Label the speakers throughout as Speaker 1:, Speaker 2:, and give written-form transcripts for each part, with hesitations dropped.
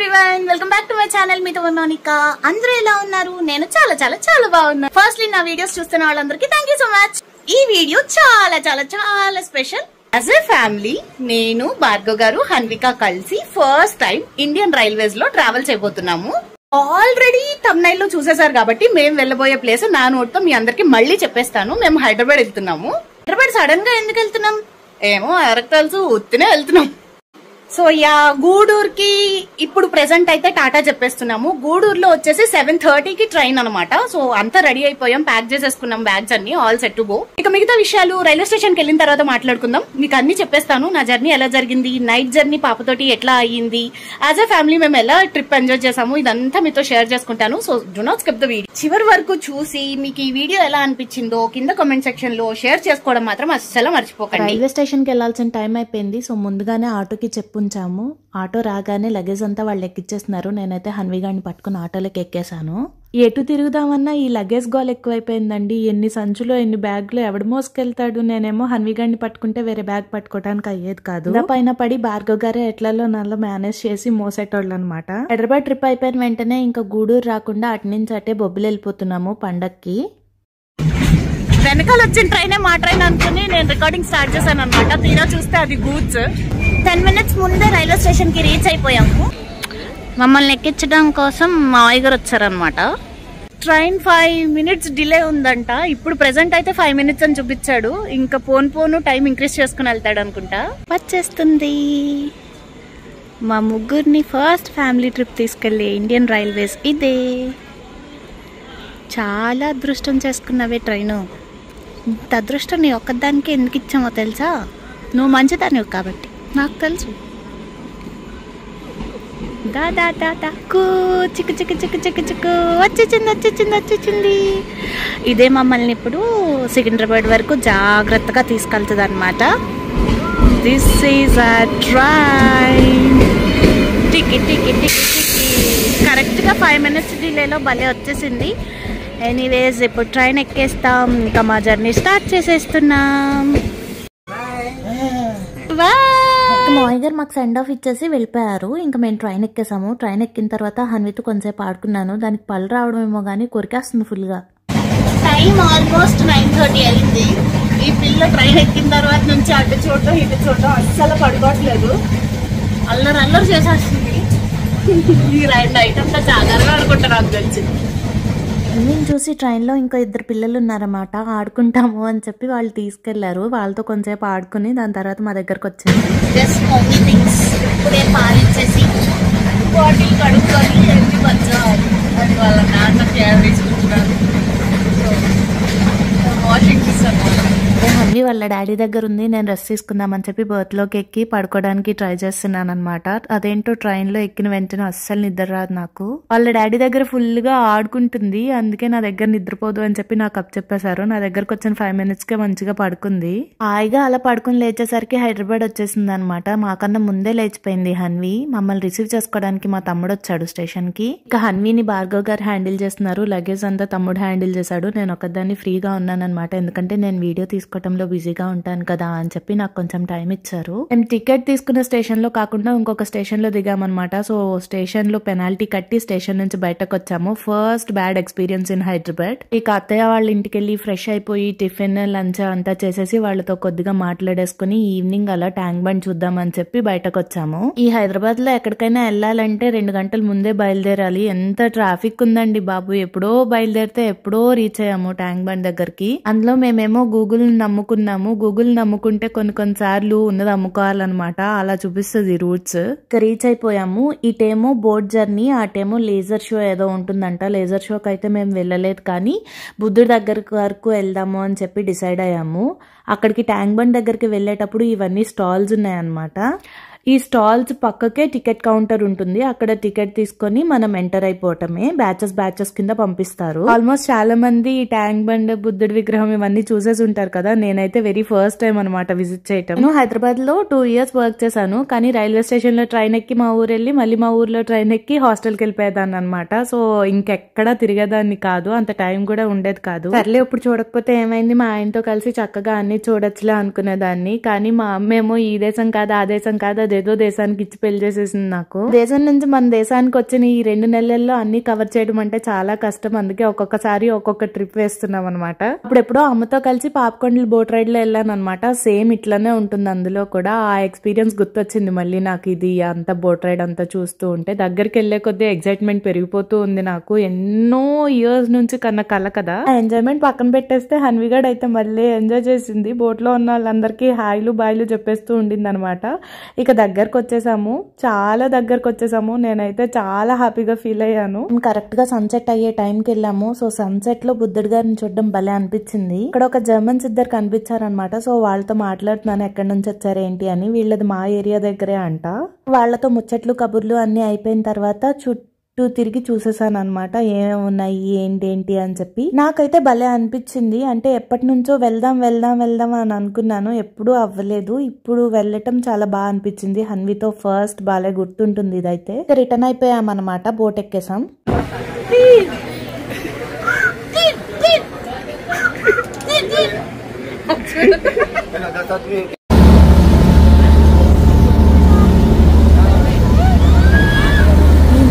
Speaker 1: Everyone, welcome back to my channel. మీతో Monica. అందరూ ఎలా ఉన్నారు? నేను చాలా చాలా చాలా బాగున్నాను. ఫస్ట్లీ నా వీడియోస్ చూస్తున్న వాళ్ళందరికీ థ్యాంక్ యూ సో మచ్. ఈ వీడియో చాలా చాలా చాలా స్పెషల్. యాజ్ ఎ ఫ్యామిలీ నేను, భార్గవ్ గారు, హన్విక కలిసి ఫస్ట్ టైం ఇండియన్ రైల్వేస్ లో ట్రావెల్ చేయబోతున్నాము. ఆల్రెడీ థంబ్నైల్ లో చూసేశారు కాబట్టి మేము వెళ్ళబోయే ప్లేస్ నా నోట్ తో మీ అందరికి మళ్ళీ చెప్పేస్తాను. మేము హైదరాబాద్ వెళ్తున్నాము. హైదరాబాద్ సడన్ గా ఎందుకు వెళ్తున్నాం ఏమో ఎవరికి తెలుసు, ఉత్తినే వెళ్తున్నాం. సో గూడూరుకి ఇప్పుడు ప్రెసెంట్ అయితే టాటా చెప్పేస్తున్నాము. గూడూరులో వచ్చేసి 7:30కి ట్రైన్ అనమాట. సో అంతా రెడీ అయిపోయాం, ప్యాక్ చేసేసుకున్నాం బ్యాగ్స్ అన్ని, ఆల్ సెట్ టు గో. ఇక మిగతా విషయాలు రైల్వే స్టేషన్ కి వెళ్ళిన తర్వాత మాట్లాడుకుందాం. మీకు అన్ని చెప్పేస్తాను, నా జర్నీ ఎలా జరిగింది, నైట్ జర్నీ పాపతోటి ఎట్లా అయ్యింది, యాజ్ ఎ ఫ్యామిలీ మేము ఎలా ట్రిప్ ఎంజాయ్ చేసాము, ఇదంతా మీతో షేర్ చేసుకుంటాను. So do not skip the video. చివరి వరకు చూసి మీకు ఈ వీడియో ఎలా అనిపించిందో కింద కామెంట్ సెక్షన్ లో షేర్ చేసుకోవడం మాత్రం అస్సలు మర్చిపోకండి.
Speaker 2: రైల్వే స్టేషన్ కి వెళ్లాల్సిన టైం అయిపోయింది. సో ముందుగానే ఆటోకి చెప్పుంచాము. ఆటో రాగానే లగేజ్ అంతా వాళ్ళు ఎక్కిచ్చేస్తున్నారు. నేనైతే హన్విగాడిని పట్టుకుని ఆటోలోకి ఎక్కేసాను. ఎటు తిరుగుదామన్నా ఈ లగేజ్ గోల్ ఎక్కువైపోయిందండి. ఎన్ని సంచులు ఎన్ని బ్యాగ్లు ఎవడు మోసుకెళ్తాడు. నేనేమో హన్విగాడిని పట్టుకుంటే వేరే బ్యాగ్ పట్టుకోవడానికి అయ్యేది కాదు. పైన పడి భార్గవ్ గారే ఎట్లలో నల్ల మేనేజ్ చేసి మోసేటోళ్ళు అనమాట. హైదరాబాద్ ట్రిప్ అయిపోయిన వెంటనే ఇంకా గూడూరు రాకుండా అటు నుంచి అటే బొబ్బులు వెళ్ళిపోతున్నాము పండక్కి.
Speaker 1: వెనకాల వచ్చిన ట్రైనే మా ట్రైన్ అనుకుని నేను రికార్డింగ్ స్టార్ట్ చేశాను అనమాట. తీరా చూస్తే అది గూడ్స్. 10 minutes ముందే రైల్వే స్టేషన్ కి రీచ్ అయిపోయాము. మమ్మల్ని ఎక్కించడం కోసం మా మావయ్య గారు వచ్చారనమాట. ట్రైన్ 5 minutes డిలే ఉందంట. ఇప్పుడు ప్రెసెంట్ అయితే 5 minutes అని చూపించాడు. ఇంకా పోను టైం ఇంక్రీజ్ చేసుకుని వెళ్తాడు అనుకుంటా. వచ్చేస్తుంది మా ముగ్గురిని ఫస్ట్ ఫ్యామిలీ ట్రిప్ తీసుకెళ్లి ఇండియన్ రైల్వేస్. ఇదే చాలా అదృష్టం చేసుకున్నవే ట్రైను. ఇంత అదృష్టం నీ ఒక్కదానికి ఎందుకు ఇచ్చామో తెలుసా? నువ్వు మంచిదానివి కాబట్టి నాకు తెలుసు. దాదా చిక్కు చిక్కు చిక్కు చిక్కు చిక్కు వచ్చేసింది. ఇదే మమ్మల్ని ఇప్పుడు సికింద్రాబాద్ వరకు జాగ్రత్తగా తీసుకెళ్తుంది అనమాట. This is a train. టికి కరెక్ట్గా 5 minutes డిలేలో భలే వచ్చేసింది. ఎనీవేస్ ఇప్పుడు ట్రైన్ ఎక్కేస్తాం. ఇంకా మా జర్నీ స్టార్ట్ చేసేస్తున్నాం.
Speaker 2: మావయ్య గారు మాకు సెండ్ ఆఫ్ ఇచ్చేసి వెళ్ళిపోయారు. ఇంకా మేము ట్రైన్ ఎక్కేసాము. ట్రైన్ ఎక్కిన తర్వాత హన్వితో కొంచెంసేపు ఆడుకున్నాను. దానికి పళ్ళు రావడం ఏమో గానీ కొరికేస్తుంది ఫుల్ గా.
Speaker 1: టైం ఆల్మోస్ట్ 9:30 అయింది. ఈ పిల్ల ట్రైన్ ఎక్కిన తర్వాత నుంచి అటు చూడటం ఇటు చూడటం అస్సలు పడుకోవట్లేదు. అల్లరి చేసేస్తుంది. ఈ నైట్ అంతా జాగ్రత్తగా అనుకుంటా నాకు తెలిసి.
Speaker 2: నేను చూసి ట్రైన్లో ఇంకా 2 పిల్లలు ఉన్నారన్నమాట. ఆడుకుంటాము అని చెప్పి వాళ్ళు తీసుకెళ్లారు. వాళ్ళతో కొంచెంసేపు ఆడుకుని దాని తర్వాత మా దగ్గరకు వచ్చింది.
Speaker 1: ఇప్పుడే పాలిచ్చేసి బాటిల్ కడుక్కొని వెళ్ళి వచ్చారు. అది వాళ్ళ నాన్న కేర్ తీసుకుంటున్నారు. వాషింగ్ చేస్తాను.
Speaker 2: హన్వి వాళ్ళ డాడీ దగ్గర ఉంది. నేను రెస్ట్ తీసుకుందామని చెప్పి బర్త్లోకి ఎక్కి పడుకోవడానికి ట్రై చేస్తున్నాను అనమాట. అదేంటో ట్రైన్ లో ఎక్కిన వెంటనే అస్సలు నిద్ర రాదు నాకు. వాళ్ళ డాడీ దగ్గర ఫుల్ గా ఆడుకుంటుంది. అందుకే నా దగ్గర నిద్రపోదు అని చెప్పి నాకు చెప్పేశారు. నా దగ్గరకు వచ్చిన 5 minutes కే మంచిగా పడుకుంది. హాయిగా అలా పడుకుని లేచేసరికి హైదరాబాద్ వచ్చేసింది అనమాట. మాకన్నా ముందే లేచిపోయింది హన్వి. మమ్మల్ని రిసీవ్ చేసుకోవడానికి మా తమ్ముడు వచ్చాడు స్టేషన్ కి. ఇక హన్విని భార్గవ్ గారు హ్యాండిల్ చేస్తున్నారు. లగేజ్ అంతా తమ్ముడు హ్యాండిల్ చేశాడు. నేను ఒకదాన్ని ఫ్రీగా ఉన్నాను అనమాట. ఎందుకంటే నేను వీడియో తీసుకోవడంలో బిజీగా ఉంటాను కదా అని చెప్పి నాకు కొంచెం టైం ఇచ్చారు. మేము టికెట్ తీసుకున్న స్టేషన్ లో కాకుండా ఇంకొక స్టేషన్ లో దిగామన్నమాట. సో స్టేషన్ లో పెనాల్టీ కట్టి స్టేషన్ నుంచి బయటకు వచ్చాము. First bad experience in Hyderabad. ఇక అత్తయ్య వాళ్ళ ఇంటికి వెళ్ళి ఫ్రెష్ అయిపోయి టిఫిన్ లంచ్ అంతా చేసేసి వాళ్ళతో కొద్దిగా మాట్లాడేసుకుని ఈవినింగ్ అలా ట్యాంక్ బండ్ చూద్దామని చెప్పి బయటకు వచ్చాము. ఈ హైదరాబాద్ లో ఎక్కడికైనా వెళ్ళాలంటే 2 గంటల ముందే బయలుదేరాలి. ఎంత ట్రాఫిక్ ఉందండి బాబు. ఎప్పుడో బయలుదేరితే ఎప్పుడో రీచ్ అయ్యాము ట్యాంక్ బండ్ దగ్గరికి. అందులో మేమేమో గూగుల్ నమ్ముకున్నాము. గూగుల్ నమ్ముకుంటే కొన్నిసార్లు ఉన్నది అమ్ముకోవాలన్నమాట. అలా చూపిస్తుంది రూట్స్. రీచ్ అయిపోయాము. ఇటేమో బోట్ జర్నీ, అటేమో లేజర్ షో ఏదో ఉంటుందంట. లేజర్ షోకి అయితే మేము వెళ్ళలేదు, కానీ బుద్ధుడి దగ్గర వరకు వెళ్దాము అని చెప్పి డిసైడ్ అయ్యాము. అక్కడికి ట్యాంక్ బండ్ దగ్గరికి వెళ్ళేటప్పుడు ఇవన్నీ స్టాల్స్ ఉన్నాయన్నమాట. ఈ స్టాల్స్ పక్కకే టికెట్ కౌంటర్ ఉంటుంది. అక్కడ టికెట్ తీసుకొని మనం ఎంటర్ అయిపోవటమే. బ్యాచెస్ కింద పంపిస్తారు. ఆల్మోస్ట్ చాలా మంది ఈ ట్యాంక్ బండ్, బుద్ధుడి విగ్రహం ఇవన్నీ చూసేసి ఉంటారు కదా. నేనైతే వెరీ ఫస్ట్ టైం అనమాట విజిట్ చేయటం. నేను హైదరాబాద్ లో 2 years వర్క్ చేశాను. కానీ రైల్వే స్టేషన్ లో ట్రైన్ ఎక్కి మా ఊరు వెళ్ళి మళ్ళీ మా ఊర్లో ట్రైన్ ఎక్కి హాస్టల్కి వెళ్ళిపోయేదాన్ని అనమాట. సో ఇంకెక్కడా తిరిగేదాన్ని కాదు, అంత టైం కూడా ఉండేది కాదు. సర్లే ఇప్పుడు చూడకపోతే ఏమైంది, మా ఆయనతో కలిసి చక్కగా అన్ని చూడొచ్చులే అనుకునేదాన్ని. కానీ మా అమ్మేమో ఈ దేశం కాదు ఆ దేశం కాదు అదేదో దేశానికి ఇచ్చి పెళ్లి చేసేసింది నాకు. దేశం నుంచి మన దేశానికి వచ్చిన ఈ 2 నెలల్లో అన్ని కవర్ చేయడం అంటే చాలా కష్టం. అందుకే ఒక్కొక్కసారి ఒక్కొక్క ట్రిప్ వేస్తున్నాం అనమాట. అప్పుడెప్పుడో అమ్మతో కలిసి పాపకొండలు బోట్ రైడ్ లో వెళ్ళాను అనమాట. సేమ్ ఇట్లానే ఉంటుంది అందులో కూడా. ఆ ఎక్స్పీరియన్స్ గుర్తొచ్చింది మళ్ళీ నాకు. ఇది అంత బోట్ రైడ్ అంతా చూస్తూ ఉంటే దగ్గరికి వెళ్లే కొద్దీ ఎక్సైట్మెంట్ పెరిగిపోతూ ఉంది నాకు. ఎన్నో ఇయర్స్ నుంచి కన్నా కల కదా. ఆ ఎంజాయ్మెంట్ పక్కన పెట్టేస్తే హన్విగడ్ అయితే మళ్ళీ ఎంజాయ్ చేసింది. బోట్ లో ఉన్న వాళ్ళందరికీ హాయిలు బాయిలు చెప్పేస్తూ ఉండింది అనమాట. ఇక దగ్గరకు వచ్చేసాము, చాలా దగ్గరకు వచ్చేసాము. నేనైతే చాలా హ్యాపీగా ఫీల్ అయ్యాను. కరెక్ట్ గా సన్సెట్ అయ్యే టైంకి వెళ్ళాము. సో సన్సెట్ లో బుద్ధుడి గారిని చూడడం భలే అనిపించింది. ఇక్కడ ఒక జర్మన్స్ ఇద్దరు కనిపించారనమాట. సో వాళ్ళతో మాట్లాడుతున్నాను ఎక్కడి నుంచి వచ్చారు ఏంటి అని. వీళ్ళది మా ఏరియా దగ్గరే అంట. వాళ్ళతో ముచ్చట్లు కబుర్లు అన్ని అయిపోయిన తర్వాత చుట్టూ తిరిగి చూసేసాను అనమాట. ఏమున్నాయి ఏంటి అని చెప్పి. నాకైతే భలే అనిపించింది. అంటే ఎప్పటి నుంచో వెళ్దాం అని అనుకున్నాను, ఎప్పుడూ అవ్వలేదు. ఇప్పుడు వెళ్ళటం చాలా బాగా అనిపించింది. హన్వితో ఫస్ట్ బాలే గుర్తుంటుంది ఇదైతే. రిటర్న్ అయిపోయామన్నమాట. బోట్ ఎక్కేసాం.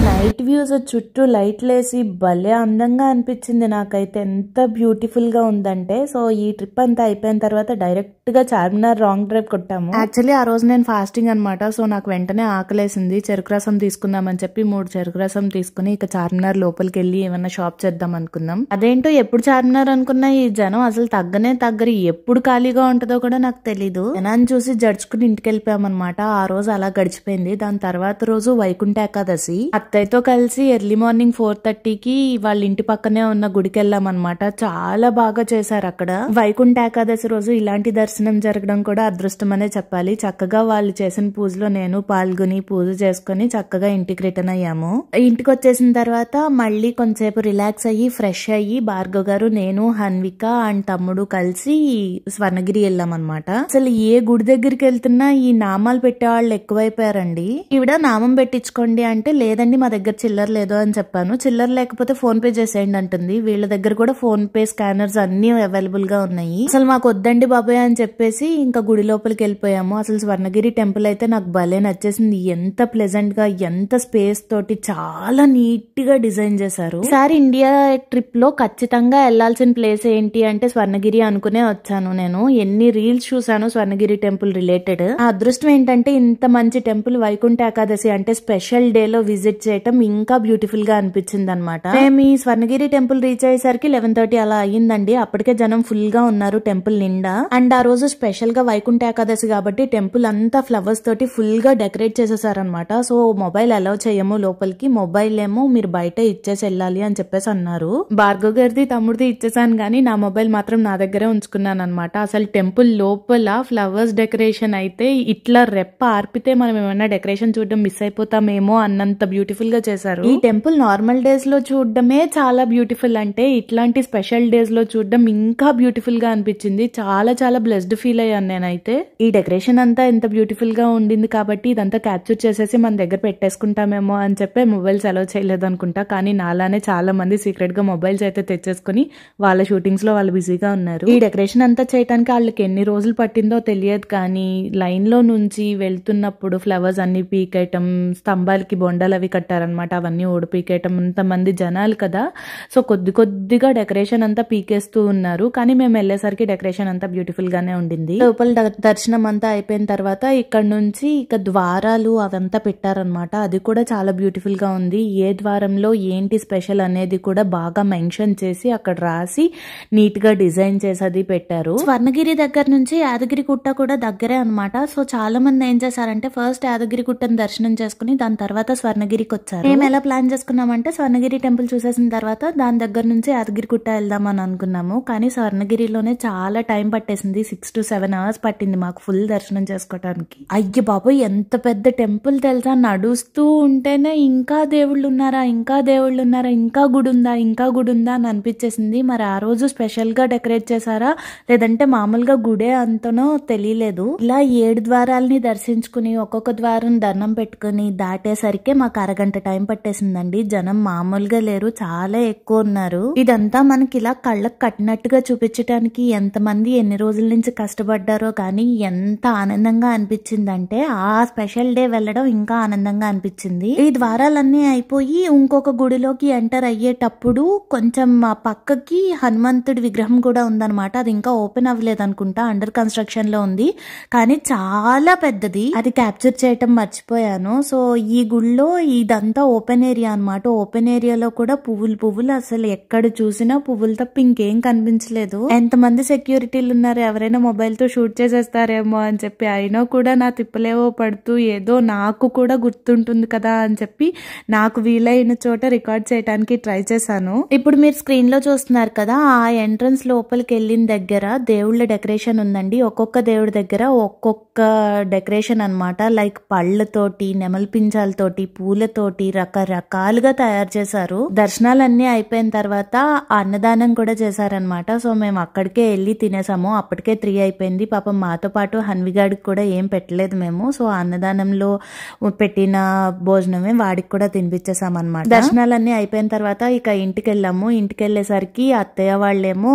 Speaker 2: నైట్ వ్యూస్ చుట్టూ లైట్లు వేసి భలే అందంగా అనిపించింది నాకైతే. ఎంత బ్యూటిఫుల్ గా ఉందంటే. సో ఈ ట్రిప్ అంతా అయిపోయిన తర్వాత డైరెక్ట్ గా చార్మినార్ రాంగ్ డ్రైవ్ కొట్టాము. యాక్చువల్లీ ఆ రోజు నేను ఫాస్టింగ్ అనమాట. సో నాకు వెంటనే ఆకలేసింది. చెరుకు రసం తీసుకుందామని చెప్పి 3 చెరుకు రసం తీసుకుని ఇక చార్మినార్ లోపలికి వెళ్ళి ఏమన్నా షాప్ చేద్దాం అనుకున్నాం. అదేంటో ఎప్పుడు చార్మినార్ అనుకున్నా ఈ జనం అసలు తగ్గరు. ఎప్పుడు ఖాళీగా ఉంటుందో కూడా నాకు తెలీదు. జనాన్ని చూసి జడ్చుకుని ఇంటికి వెళ్ళిపోయామన్నమాట. ఆ రోజు అలా గడిచిపోయింది. దాని తర్వాత రోజు వైకుంఠ ఏకాదశి. అత్తయ్యతో కలిసి ఎర్లీ మార్నింగ్ 4:30కి వాళ్ళ ఇంటి పక్కనే ఉన్న గుడికి వెళ్ళామన్నమాట. చాలా బాగా చేశారు అక్కడ. వైకుంఠ ఏకాదశి రోజు ఇలాంటి దర్శనం జరగడం కూడా అదృష్టం అనే చెప్పాలి. చక్కగా వాళ్ళు చేసిన పూజలో నేను పాల్గొని పూజ చేసుకుని చక్కగా ఇంటికి రిటర్న్ అయ్యాము. ఇంటికి వచ్చేసిన తర్వాత మళ్ళీ కొంతసేపు రిలాక్స్ అయ్యి ఫ్రెష్ అయ్యి భార్గవ్ గారు, నేను, హన్విక అండ్ తమ్ముడు కలిసి స్వర్ణగిరి వెళ్ళామన్నమాట. అసలు ఏ గుడి దగ్గరికి వెళ్తున్నా ఈ నామాలు పెట్టేవాళ్ళు ఎక్కువైపోయారండి. ఈవిడ నామం పెట్టించుకోండి అంటే లేదండి మా దగ్గర చిల్లర లేదు అని చెప్పాను. చిల్లర లేకపోతే ఫోన్ పే చేసేయండి అంటుంది. వీళ్ళ దగ్గర కూడా ఫోన్ పే స్కానర్స్ అన్ని అవైలబుల్ గా ఉన్నాయి. అసలు మాకు వద్దండి బాబాయ్ అని చెప్పేసి ఇంకా గుడి లోపలికి వెళ్ళిపోయాము. అసలు స్వర్ణగిరి టెంపుల్ అయితే నాకు భలే నచ్చేసింది. ఎంత ప్లెజెంట్ గా, ఎంత స్పేస్ తోటి చాలా నీట్ గా డిజైన్ చేశారు. ఈసారి ఇండియా ట్రిప్ లో ఖచ్చితంగా వెళ్లాల్సిన ప్లేస్ ఏంటి అంటే స్వర్ణగిరి అనుకునే వచ్చాను నేను. ఎన్ని రీల్స్ చూసాను స్వర్ణగిరి టెంపుల్ రిలేటెడ్. ఆ అదృష్టం ఏంటంటే ఇంత మంచి టెంపుల్ వైకుంఠ ఏకాదశి అంటే స్పెషల్ డే లో విజిట్ చేయటం ఇంకా బ్యూటిఫుల్ గా అనిపించింది అనమాట. మేము ఈ స్వర్ణగిరి టెంపుల్ రీచ్ అయ్యేసరికి 11:30 అలా అయ్యిందండి. అప్పటికే జనం ఫుల్ గా ఉన్నారు టెంపుల్ నిండా. అండ్ ఆ రోజు స్పెషల్ గా వైకుంఠ ఏకాదశి కాబట్టి టెంపుల్ అంతా ఫ్లవర్స్ తోటి ఫుల్ గా డెకరేట్ చేసేసారనమాట. సో మొబైల్ అలౌ చేయము లోపలికి. మొబైల్ ఏమో మీరు బయట ఇచ్చేసి వెళ్ళాలి అని చెప్పేసి అన్నారు. భార్గవ్ గారిది తమ్ముడిది ఇచ్చేసాను గానీ నా మొబైల్ మాత్రం నా దగ్గరే ఉంచుకున్నాను అనమాట. అసలు టెంపుల్ లోపల ఫ్లవర్స్ డెకరేషన్ అయితే ఇట్లా రెప్ప ఆర్పితే మనం ఏమన్నా డెకరేషన్ చూడడం మిస్ అయిపోతామేమో అన్నంత బ్యూటిఫుల్ గా చేశారు. ఈ టెంపుల్ నార్మల్ డేస్ లో చూడడమే చాలా బ్యూటిఫుల్ అంటే ఇట్లాంటి స్పెషల్ డేస్ లో చూడడం ఇంకా బ్యూటిఫుల్ గా అనిపించింది. చాలా చాలా బ్లెస్డ్ ఫీల్ అయ్యాను నేనైతే. ఈ డెకరేషన్ అంతా ఎంత బ్యూటిఫుల్ గా ఉండింది కాబట్టి ఇదంతా క్యాప్చర్ చేసేసి మన దగ్గర పెట్టేసుకుంటామేమో అని చెప్పి మొబైల్స్ అలౌ చేయలేదు అనుకుంటా. కానీ నాలానే చాలా మంది సీక్రెట్ గా మొబైల్స్ అయితే తెచ్చేసుకుని వాళ్ళ షూటింగ్స్ లో వాళ్ళు బిజీగా ఉన్నారు. ఈ డెకరేషన్ అంతా చేయడానికి వాళ్ళకి ఎన్ని రోజులు పట్టిందో తెలియదు కానీ లైన్ లో నుంచి వెళ్తున్నప్పుడు ఫ్లవర్స్ అన్ని పీకేయటం, స్తంభాలకి బొండాలు అవి కట్టారనమాట. అవన్నీ ఊడిపీకేయటం. అంతమంది జనాలు కదా. సో కొద్దిగా డెకరేషన్ అంతా పీకేస్తూ ఉన్నారు. కానీ మేము వెళ్ళేసరికి డెకరేషన్ అంతా బ్యూటిఫుల్ గానే ఉండింది. లోపల దర్శనం అంతా అయిపోయిన తర్వాత ఇక్కడ నుంచి ఇక ద్వారాలు అవంతా పెట్టారనమాట. అది కూడా చాలా బ్యూటిఫుల్ గా ఉంది. ఏ ద్వారంలో ఏంటి స్పెషల్ అనేది కూడా బాగా మెన్షన్ చేసి అక్కడ రాసి నీట్ గా డిజైన్ చేసి అది పెట్టారు. స్వర్ణగిరి దగ్గర నుంచి యాదగిరి గుట్ట కూడా దగ్గరే అనమాట. సో చాలా మంది ఏం చేశారంటే ఫస్ట్ యాదగిరి గుట్టను దర్శనం చేసుకుని దాని తర్వాత స్వర్ణగిరికి వచ్చారు. మేము ఎలా ప్లాన్ చేసుకున్నామంటే స్వర్ణగిరి టెంపుల్ చూసేసిన తర్వాత దాని దగ్గర నుంచి యాదగిరి గుట్ట వెళ్దామని అనుకున్నాము. కానీ స్వర్ణగిరిలోనే చాలా టైం పట్టేసింది. 6 to 7 hours పట్టింది మాకు ఫుల్ దర్శనం చేసుకోవడానికి. అయ్య బాబోయ్ ఎంత పెద్ద టెంపుల్ తెలుసా. నడుస్తూ ఉంటేనే ఇంకా దేవుళ్ళు ఉన్నారా, ఇంకా గుడి ఉందా అని అనిపించేసింది. మరి ఆ రోజు స్పెషల్ గా డెకరేట్ చేశారా లేదంటే మామూలుగా గుడే అంతనో తెలియలేదు. ఇలా 7 ద్వారాలని దర్శించుకుని ఒక్కొక్క ద్వారం దండం పెట్టుకుని దాటేసరికి మాకు అరగంట టైం పట్టింది. పట్టేసిందండి. జనం మామూలుగా లేరు, చాలా ఎక్కువ ఉన్నారు. ఇదంతా మనకి ఇలా కళ్ళకు కట్టినట్టుగా చూపించడానికి ఎంతమంది ఎన్ని రోజుల నుంచి కష్టపడ్డారో కానీ ఎంత ఆనందంగా అనిపించిందంటే ఆ స్పెషల్ డే వెళ్ళడం ఇంకా ఆనందంగా అనిపించింది. ఈ ద్వారాలన్నీ అయిపోయి ఇంకొక గుడిలోకి ఎంటర్ అయ్యేటప్పుడు కొంచెం పక్కకి హనుమంతుడి విగ్రహం కూడా ఉందన్నమాట. అది ఇంకా ఓపెన్ అవ్వలేదు అనుకుంటా, అండర్ కన్స్ట్రక్షన్ లో ఉంది, కానీ చాలా పెద్దది. అది క్యాప్చర్ చేయటం మర్చిపోయాను. సో ఈ గుడిలో ఇదంతా ఓపెన్ ఏరియా అన్నమాట. ఓపెన్ ఏరియాలో కూడా పువ్వులు అసలు ఎక్కడ చూసినా పువ్వులు తప్ప ఇంకేం కనిపించలేదు. ఎంతమంది సెక్యూరిటీలు ఉన్నారు, ఎవరైనా మొబైల్ తో షూట్ చేసేస్తారేమో అని చెప్పి, అయినా కూడా నా తిప్పలేవో పడుతూ ఏదో నాకు కూడా గుర్తుంటుంది కదా అని చెప్పి నాకు వీలైన చోట రికార్డ్ చేయడానికి ట్రై చేశాను. ఇప్పుడు మీరు స్క్రీన్ లో చూస్తున్నారు కదా, ఆ ఎంట్రన్స్ లోపలికి వెళ్ళిన దగ్గర దేవుళ్ళ డెకరేషన్ ఉందండి. ఒక్కొక్క దేవుడి దగ్గర ఒక్కొక్క డెకరేషన్ అన్నమాట. లైక్ పళ్ళతోటి, నెమలి పించాలతోటి, పూలతోటి రకరకాలుగా తయారు చేశారు. దర్శనాలన్నీ అయిపోయిన తర్వాత అన్నదానం కూడా చేశారనమాట. సో మేము అక్కడికే వెళ్ళి తినేసాము. అప్పటికే 3 అయిపోయింది. పాపం మాతో పాటు హన్విగాడికి కూడా ఏం పెట్టలేదు మేము. సో అన్నదానంలో పెట్టిన భోజనమే వాడికి కూడా తినిపించేసాం అనమాట. దర్శనాలన్నీ అయిపోయిన తర్వాత ఇక ఇంటికి వెళ్ళాము. ఇంటికి వెళ్ళేసరికి అత్తయ్య వాళ్ళేమో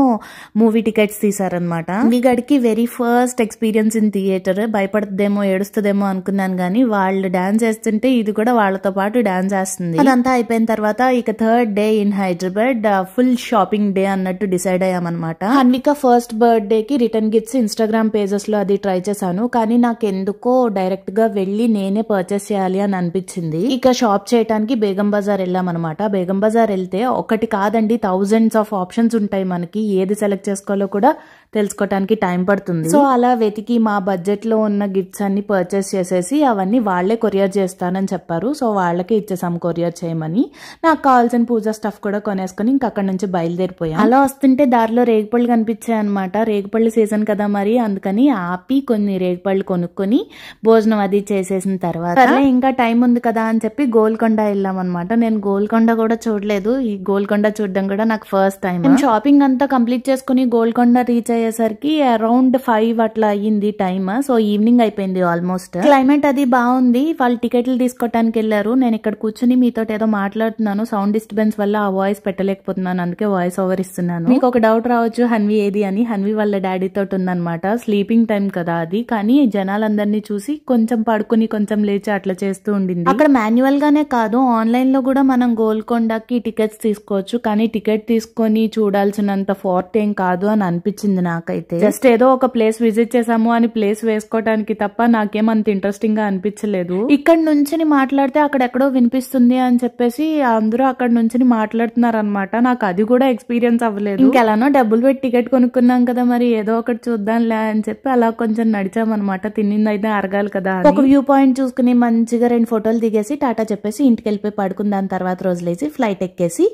Speaker 2: మూవీ టికెట్స్ తీసారనమాట. హన్విగాడికి very first experience in theatre. భయపడుతుందేమో, ఏడుస్తుందేమో అనుకున్నాను కానీ వాళ్ళు డాన్స్ చేస్తుంటే ఇది కూడా వాళ్ళతో పాటు డాన్స్ చేస్తుంది. అదంతా అయిపోయిన తర్వాత ఇక 3rd day in Hyderabad full shopping day అన్నట్టు డిసైడ్ అయ్యామన్నమాట. హన్విక ఫస్ట్ బర్త్డే కి రిటర్న్ గిఫ్ట్స్ ఇన్స్టాగ్రామ్ పేజెస్ లో అది ట్రై చేశాను, కానీ నాకు ఎందుకో డైరెక్ట్ గా వెళ్లి నేనే పర్చేస్ చేయాలి అని అనిపించింది. ఇక షాప్ చేయడానికి బేగం బజార్ వెళ్ళామన్నమాట. బేగం బజార్ వెళ్తే ఒకటి కాదండి, thousands ఆఫ్ ఆప్షన్స్ ఉంటాయి. మనకి ఏది సెలెక్ట్ చేసుకోవాలో కూడా తెలుసుకోవడానికి టైం పడుతుంది. సో అలా వెతికి మా బడ్జెట్ లో ఉన్న గిఫ్ట్స్ అన్ని పర్చేస్ చేసేసి అవన్నీ వాళ్లే కొరియర్ చేస్తానని చెప్పారు. సో వాళ్ళకే ఇచ్చేసాం కొరియర్ చేయమని. నాకు కావాల్సిన పూజా స్టఫ్ కూడా కొనేసుకుని ఇంక అక్కడ నుంచి బయలుదేరిపోయాం. అలా వస్తుంటే దారిలో రేగిపళ్ళు కనిపించాయి అనమాట. రేగిపళ్ళు సీజన్ కదా మరి, అందుకని ఆపి కొన్ని రేగిపళ్ళు కొనుక్కొని భోజనం అది చేసేసిన తర్వాత ఇంకా టైం ఉంది కదా అని చెప్పి గోల్కొండ వెళ్ళాం అనమాట. నేను గోల్కొండ కూడా చూడలేదు. ఈ గోల్కొండ చూడడం కూడా నాకు ఫస్ట్ టైం. షాపింగ్ అంతా కంప్లీట్ చేసుకుని గోల్కొండ రీచ్ అయ్యేసరికి అరౌండ్ 5 అట్లా అయ్యింది టైమ్. సో ఈవినింగ్ అయిపోయింది ఆల్మోస్ట్. క్లైమేట్ అది బాగుంది. వాళ్ళు టికెట్లు తీసుకోవడానికి వెళ్ళారు. నేను ఇక్కడ కూర్చుని మీతో ఏదో మాట్లాడుతున్నాను. సౌండ్ డిస్టర్బెన్స్ వల్ల ఆ వాయిస్ పెట్టలేకపోతున్నాను, అందుకే వాయిస్ ఓవర్ ఇస్తున్నాను. మీకు ఒక డౌట్ రావచ్చు హన్వి ఏది అని. హన్వి వాళ్ళ డాడీ తోటి ఉందన్నమాట. స్లీపింగ్ టైం కదా అది, కానీ జనాలందరినీ చూసి కొంచెం పడుకుని కొంచెం లేచి అట్లా చేస్తూ ఉండింది. అక్కడ మాన్యువల్ గానే కాదు, ఆన్లైన్ లో కూడా మనం గోల్కొండకి టికెట్స్ తీసుకోవచ్చు, కానీ టికెట్ తీసుకొని చూడాల్సినంత ఫోర్ట్ ఏం కాదు అని అనిపించింది నాకైతే. జస్ట్ ఏదో ఒక ప్లేస్ విజిట్ చేసాము అని ప్లేస్ వేసుకోవడానికి తప్ప నాకేమంత ఇంట్రెస్టింగ్ గా అనిపించలేదు. ఇక్కడ నుంచి మాట్లాడితే అక్కడెక్కడో వినిపిస్తుంది అని చెప్పేసి అందరూ అక్కడ నుంచి మాట్లాడుతున్నారు అనమాట. నాకు అది కూడా ఎక్స్పీరియన్స్ అవ్వలేదు. ఇంకెలానో డబ్బులు పెట్టి టికెట్ కొనుక్కున్నాం కదా, మరి ఏదో ఒకటి చూద్దాంలే అని చెప్పి అలా కొంచెం నడిచామన్నమాట. తినిందైతే అరగాలి కదా. ఒక వ్యూ పాయింట్ చూసుకుని మంచిగా 2 ఫోటోలు దిగేసి టాటా చెప్పేసి ఇంటికి వెళ్ళిపోయి పడుకుని దాని తర్వాత రోజు లేచి ఫ్లైట్ ఎక్కేసి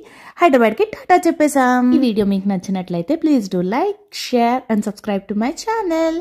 Speaker 2: హైదరాబాద్ కి టాటా చెప్పేసాం. ఈ వీడియో మీకు నచ్చినట్లయితే please do like, share and subscribe to my channel.